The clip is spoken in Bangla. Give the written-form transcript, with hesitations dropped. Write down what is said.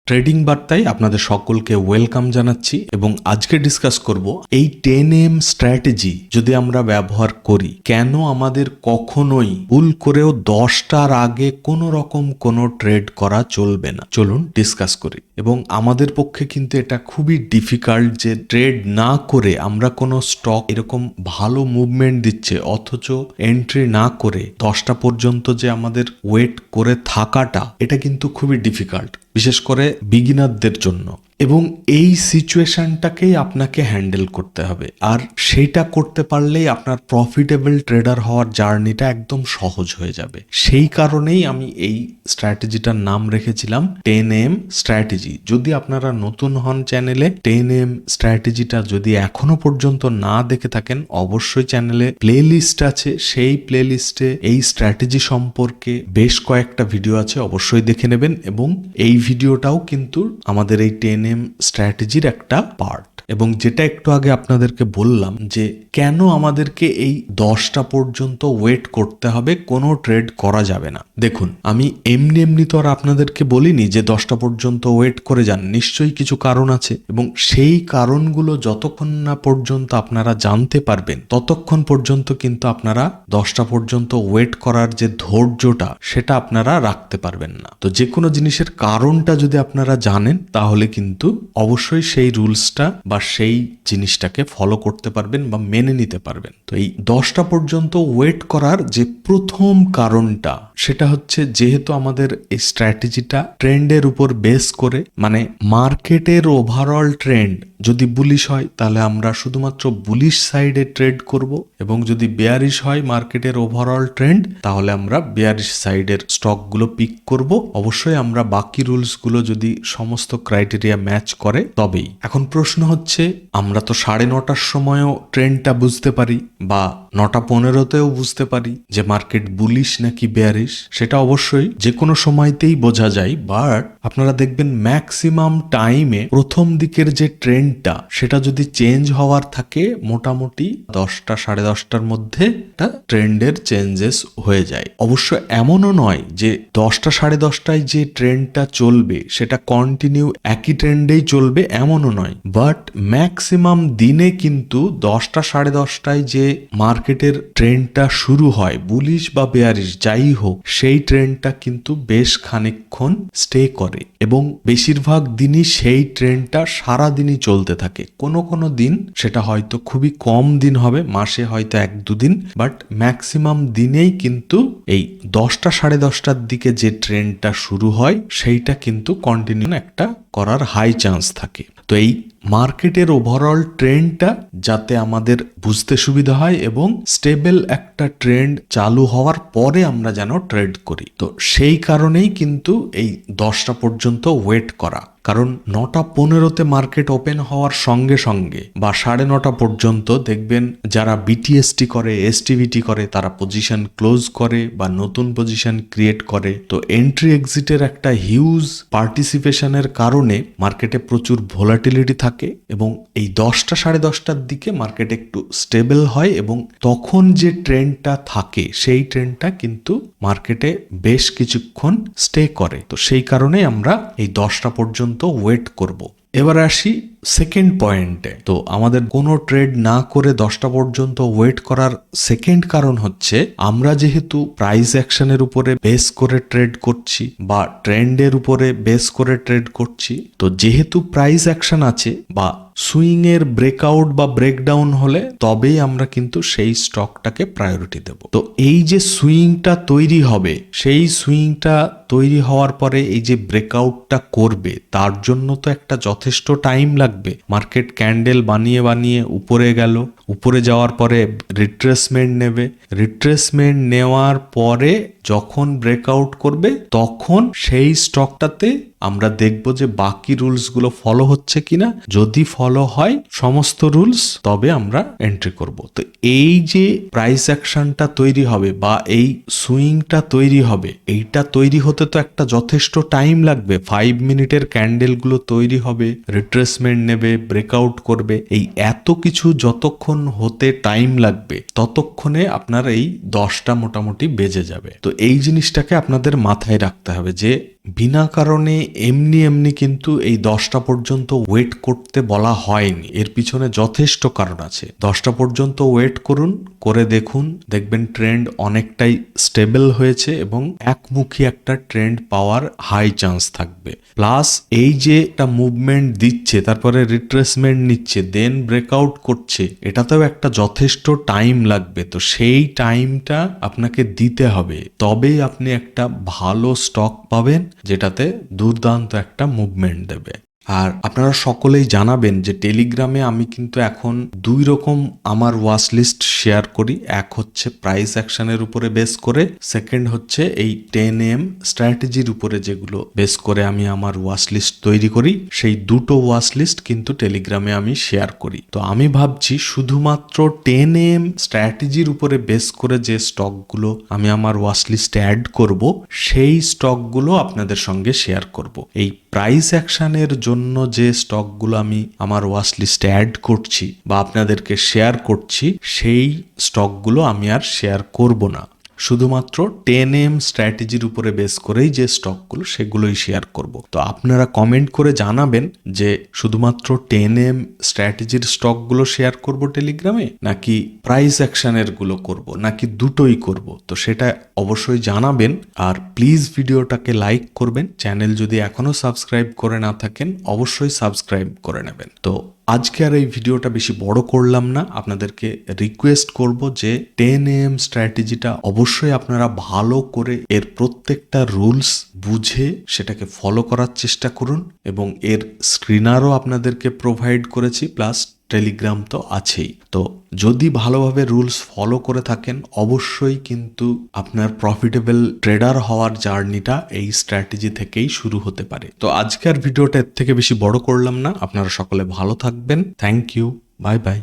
ট্রেডিং বার্তায় আপনাদের সকলকে ওয়েলকাম জানাচ্ছি এবং আজকে ডিসকাস করব এই 10M স্ট্র্যাটেজি যদি আমরা ব্যবহার করি কেন আমাদের কখনোই ভুল করেও 10টার আগে কোনো রকম কোনো ট্রেড করা চলবে না। চলুন ডিসকাস করি। এবং আমাদের পক্ষে কিন্তু এটা খুবই ডিফিকাল্ট যে ট্রেড না করে আমরা কোনো স্টক এরকম ভালো মুভমেন্ট দিচ্ছে অথচ এন্ট্রি না করে 10টা পর্যন্ত যে আমাদের ওয়েট করে থাকাটা এটা কিন্তু খুবই ডিফিকাল্ট, বিশেষ করে বিগিনারদের জন্য। এবং এই সিচুয়েশনটাকেই আপনাকে হ্যান্ডেল করতে হবে, আর সেইটা করতে পারলেই আপনার প্রফিটেবল ট্রেডার হওয়ার জার্নিটা একদম সহজ হয়ে যাবে। সেই কারণেই আমি এই স্ট্র্যাটেজিটার নাম রেখেছিলাম 10M স্ট্র্যাটেজি। যদি আপনারা নতুন হন চ্যানেলে, 10M স্ট্র্যাটেজিটা যদি এখনো পর্যন্ত না দেখে থাকেন অবশ্যই চ্যানেলে প্লে লিস্ট আছে, সেই প্লে লিস্টে এই স্ট্র্যাটেজি সম্পর্কে বেশ কয়েকটা ভিডিও আছে, অবশ্যই দেখে নেবেন। এবং এই ভিডিওটাও কিন্তু আমাদের এই 10M স্ট্র্যাটেজির একটা পার্ট। এবং যেটা একটু আগে আপনাদেরকে বললাম যে কেন আমাদেরকে এই 10টা পর্যন্ত ওয়েট করতে হবে, কোনো ট্রেড করা যাবে না। দেখুন, আমি এমনি তো আর আপনাদেরকে বলিনি যে 10টা পর্যন্ত ওয়েট করে যান, নিশ্চয়ই কিছু কারণ আছে এবং সেই কারণগুলো যতক্ষণ না পর্যন্ত আপনারা জানতে পারবেন ততক্ষণ পর্যন্ত কিন্তু আপনারা 10টা পর্যন্ত ওয়েট করার যে ধৈর্যটা সেটা আপনারা রাখতে পারবেন না। তো যে কোনো জিনিসের কারণটা যদি আপনারা জানেন তাহলে কিন্তু অবশ্যই সেই রুলসটা বা সেই জিনিসটাকে ফলো করতে পারবেন বা মেনে নিতে পারবেন। তো এই 10টা পর্যন্ত ওয়েট করার যে প্রথম কারণটা সেটা হচ্ছে, যেহেতু আমাদের এই স্ট্র্যাটেজিটা ট্রেন্ডের উপর বেস করে, মানে মার্কেটের ওভারঅল ট্রেন্ড যদি বুলিশ হয় তাহলে আমরা শুধুমাত্র বুলিশ সাইডে ট্রেড করব, এবং যদি বেয়ারিশ হয় মার্কেটের ওভারঅল ট্রেন্ড তাহলে আমরা বেয়ারিশ সাইডের স্টকগুলো পিক করব। অবশ্যই আমরা বাকি রুলসগুলো যদি সমস্ত ক্রাইটেরিয়া ম্যাচ করে তবেই। এখন প্রশ্ন হচ্ছে, আমরা তো 9:30টার সময়ও ট্রেন্ডটা বুঝতে পারি বা 9:15তেও বুঝতে পারি যে মার্কেট বুলিশ নাকি বেয়ারিশ, সেটা অবশ্যই যে কোনো সময়তেই বোঝা যায়। বাট আপনারা দেখবেন ম্যাক্সিমাম টাইমে প্রথম দিকের যে ট্রেন্ডটা সেটা যদি চেঞ্জ হওয়ার থাকে মোটামুটি 10টা 10:30টার মধ্যে একটা ট্রেন্ডের চেঞ্জেস হয়ে যায়। অবশ্য এমনও নয় যে 10টা 10:30টায় যে ট্রেন্ডটা চলবে সেটা কন্টিনিউ একই ট্রেন্ডেই চলবে, এমনও নয়। বাট ম্যাক্সিমাম দিনে কিন্তু 10টা 10:30টায় যে মার্কেটের ট্রেন্ডটা শুরু হয়, বুলিশ বা বেয়ারিশ যাই হোক, সেই ট্রেন্ডটা কিন্তু বেশ খানিকক্ষণ স্টে করে এবং বেশিরভাগ দিনই সেই ট্রেন্ডটা সারাদিনই চলতে থাকে। কোনো দিন সেটা হয়তো খুবই কম দিন হবে, মাসে হয়তো 1-2 দিন, বাট ম্যাক্সিমাম দিনেই কিন্তু এই 10টা 10:30টার দিকে যে ট্রেন্ডটা শুরু হয় সেইটা কিন্তু কন্টিনিউ একটা করার হাই চান্স থাকে। তো এই মার্কেটের ওভারঅল ট্রেন্ডটা যাতে আমাদের বুঝতে সুবিধা হয় এবং স্টেবল একটা ট্রেন্ড চালু হওয়ার পরে আমরা যেন ট্রেড করি, তো সেই কারণেই কিন্তু এই 10টা পর্যন্ত ওয়েট করা। কারণ 9:15তে মার্কেট ওপেন হওয়ার সঙ্গে সঙ্গে বা 9:30 পর্যন্ত দেখবেন যারা বিটিএসটি করে, এসটিভিটি করে, তারা পজিশন ক্লোজ করে বা নতুন পজিশন ক্রিয়েট করে। তো এন্ট্রি এক্সিটের একটা হিউজ পার্টিসিপেশনের কারণে মার্কেটে প্রচুর ভোলাটিলিটি থাকে এবং এই 10টা 10:30টার দিকে মার্কেট একটু স্টেবল হয় এবং তখন যে ট্রেন্ডটা থাকে সেই ট্রেন্ডটা কিন্তু মার্কেটে বেশ কিছুক্ষণ স্টে করে। তো সেই কারণে আমরা এই 10টা পর্যন্ত ওয়েট করব। এবার আসি সেকেন্ড পয়েন্টে। তো আমাদের কোনো ট্রেড না করে 10টা পর্যন্ত ওয়েট করার সেকেন্ড কারণ হচ্ছে, আমরা যেহেতু প্রাইস অ্যাকশনের উপরে বেস করে ট্রেড করছি বা ট্রেন্ডের উপরে বেস করে ট্রেড করছি, তো যেহেতু প্রাইস অ্যাকশন আছে বা সুইং এর ব্রেকআউট বা ব্রেকডাউন হলে তবেই আমরা কিন্তু সেই স্টকটাকে প্রায়োরিটি দেব। তো এই যে সুইংটা তৈরি হবে, সেই সুইংটা তৈরি হওয়ার পরে এই যে ব্রেকআউটটা করবে তার জন্য তো একটা যথেষ্ট টাইম লাগবে। মার্কেট ক্যান্ডেল বানিয়ে উপরে গেল, উপরে যাওয়ার পরে রিট্রেসমেন্ট নেবে, রিট্রেসমেন্ট নেওয়ার পরে যখন ব্রেকআউট করবে তখন সেই স্টকটাতে আমরা দেখব যে বাকি রুলসগুলো ফলো হচ্ছে কিনা। যদি ফলো হয় সমস্ত রুলস তবে আমরা এন্ট্রি করব। তো এই যে প্রাইস অ্যাকশনটা তৈরি হবে বা এই সুইংটা তৈরি হবে, এইটা তৈরি হতে তো একটা যথেষ্ট টাইম লাগবে। 5 মিনিটের ক্যান্ডেলগুলো তৈরি হবে, রিট্রেসমেন্ট নেবে, ব্রেকআউট করবে, এই এত কিছু যতক্ষণ হতে টাইম লাগবে ততক্ষণে আপনার এই 10টা মোটামুটি বেজে যাবে। তো এই জিনিসটাকে আপনাদের মাথায় রাখতে হবে যে বিনা কারণে এমনি এমনি কিন্তু এই 10টা পর্যন্ত ওয়েট করতে বলা হয়নি, এর পিছনে যথেষ্ট কারণ আছে। 10টা পর্যন্ত ওয়েট করুন, করে দেখুন, দেখবেন ট্রেন্ড অনেকটাই স্টেবল হয়েছে এবং একমুখী একটা ট্রেন্ড পাওয়ার হাই চান্স থাকবে। প্লাস এই যে একটা মুভমেন্ট দিচ্ছে, তারপরে রিট্রেসমেন্ট নিচ্ছে, দেন ব্রেকআউট করছে, এটাতেও একটা যথেষ্ট টাইম লাগবে। তো সেই টাইমটা আপনাকে দিতে হবে, তবেই আপনি একটা ভালো স্টক পাবেন যেটাতে দুর্দান্ত একটা মুভমেন্ট দেবে। আর আপনারা সকলেই জানাবেন যে টেলিগ্রামে আমি কিন্তু এখন 2 রকম আমার ওয়াচ লিস্ট শেয়ার করি। এক হচ্ছে প্রাইস অ্যাকশনের উপরে বেস করে, সেকেন্ড হচ্ছে এই 10 AM স্ট্র্যাটেজির উপরে যেগুলো বেস করে আমি আমার ওয়াচ লিস্ট তৈরি করি। সেই দুটো ওয়াচ লিস্ট কিন্তু টেলিগ্রামে আমি শেয়ার করি। তো আমি ভাবছি শুধুমাত্র 10 AM স্ট্র্যাটেজির উপরে বেস করে যে স্টকগুলো আমি আমার ওয়াচ লিস্টে অ্যাড করব, সেই স্টকগুলো আপনাদের সঙ্গে শেয়ার করব। এই প্রাইস অ্যাকশনের জন্য যে স্টকগুলো আমি আমার ওয়াচ লিস্টে অ্যাড করছি বা আপনাদেরকে শেয়ার করছি, সেই স্টকগুলো আমি আর শেয়ার করব না। শুধুমাত্র 10 AM স্ট্র্যাটেজির উপরে বেস করেই যে স্টকগুলো সেগুলোই শেয়ার করব। তো আপনারা কমেন্ট করে জানাবেন যে শুধুমাত্র 10 AM স্ট্র্যাটেজির স্টকগুলো শেয়ার করব টেলিগ্রামে, নাকি প্রাইস অ্যাকশনের গুলো করব, নাকি দুটোই করব। তো সেটা অবশ্যই জানাবেন। আর প্লিজ ভিডিওটাকে লাইক করবেন। চ্যানেল যদি এখনো সাবস্ক্রাইব করে না থাকেন অবশ্যই সাবস্ক্রাইব করে নেবেন। তো আজকে আর এই ভিডিওটা বেশি বড় করলাম না, আপনাদেরকে রিকোয়েস্ট করব যে 10 AM স্ট্র্যাটেজিটা অবশ্যই আপনারা ভালো করে এর প্রত্যেকটা রুলস বুঝে সেটাকে ফলো করার চেষ্টা করুন, এবং এর স্ক্রিনারও আপনাদেরকে প্রোভাইড করেছি, প্লাস টেলিগ্রাম তো আছেই। তো যদি ভালোভাবে রুলস ফলো করে থাকেন অবশ্যই কিন্তু আপনার প্রফিটেবল ট্রেডার হওয়ার জার্নিটা এই স্ট্র্যাটেজি থেকেই শুরু হতে পারে। তো আজকের ভিডিওটা এর থেকে বেশি বড় করলাম না, আপনারা সকলে ভালো থাকবেন। Thank you, bye by.